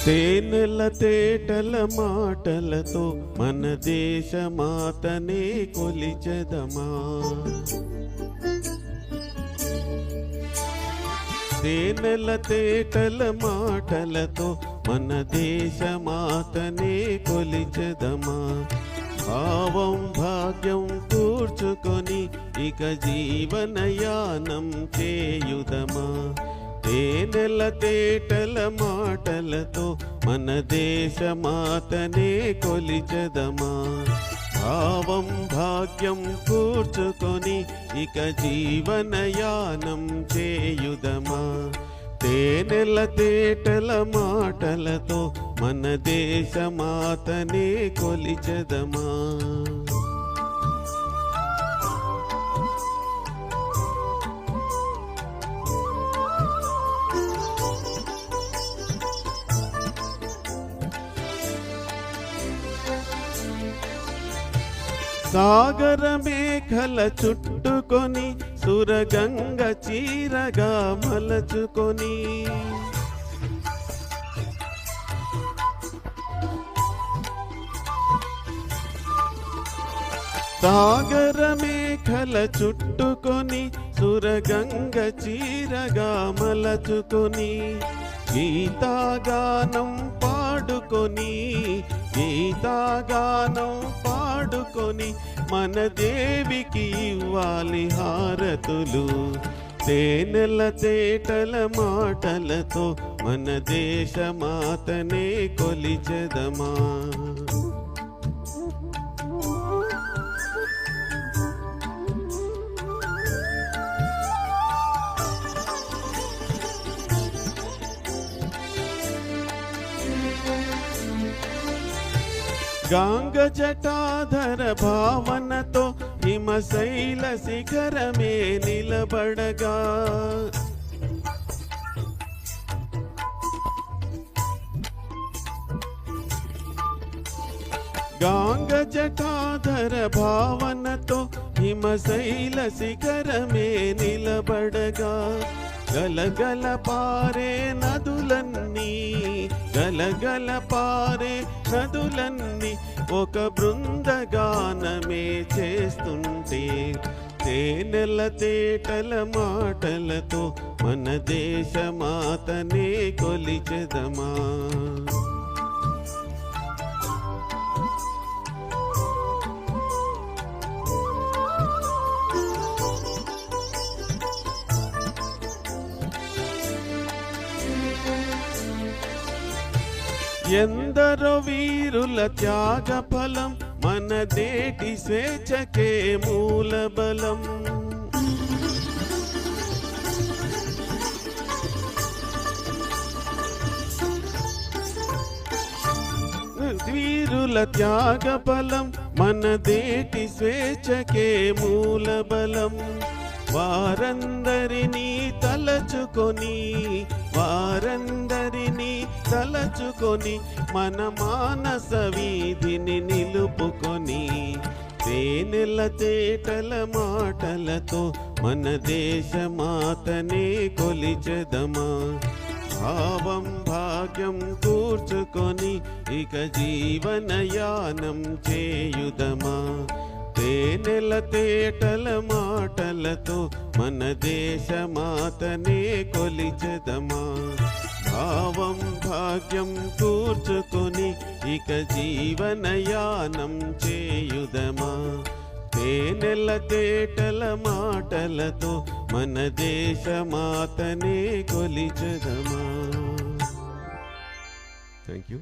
తేనెల తేటల మాటలతో మన దేశమాతనే కొలిచెదమా. తేనెల తేటల మాటలతో మన దేశమాతనే కొలిచెదమా. భావం భాగ్యం కూర్చుకొని ఇక జీవనయానం చేయుదమా. తేనెల తేటల మాటలతో మన దేశమాతనే కొలిచెదమా. భావం భాగ్యం కూర్చుకొని ఇక జీవనయానం చేయుదమా. తేనెల తేటల మాటలతో మన దేశమాతనే కొలిచెదమా. సాగర మేఘల చుట్టుకొని సురగంగ చీరగా మలచుకొని సాగర మేఘల చుట్టుకొని సురగంగ చీరగా మలచుకొని గీతాగానం పాడుకొని గీతాగానం పాడుకొని మన దేవికి ఇవ్వాలి హారతులు. తేనెల తేటల మాటలతో మన దేశమాతనే కొలిచెదమా. గాంగ జటాధర భావనతో హిమశైల శిఖరమే నిలబడగా. గాంగ జటాధర భావనతో హిమశైల శిఖరమే నిలబడగా. గలగల పారే నదులన్నీ గలగల పారే నదులన్నీ ఒక బృందగానమే చేస్తుంటే. తేనెల తేటల మాటలతో మన దేశమాతనే కొలిచెదమా. ఎందరో వీరుల త్యాగ ఫలం మన దేటి స్వేచ్ఛకే మూల బలం. వీరుల త్యాగ ఫలం మన దేటి స్వేచ్ఛకే మూల బలం. వారందరినీ తలచుకొని వారందరినీ తలచుకొని మన మానస వీధిని నిలుపుకొని. తేనెల తేటల మాటలతో మన దేశమాతనే కొలిచెదమా. భావం భాగ్యం కూర్చుకొని ఇక జీవనయానం చేయుదమా. తేనెల తేటల మాటలతో మన దేశమాతనే కొలిచెదమా. భావం భాగ్యం కూర్చుకొని ఇక జీవనయానం చేయుదమా. తేనెల తేటల మాటలతో మన దేశమాతనే కొలిచెదమా. Thank you.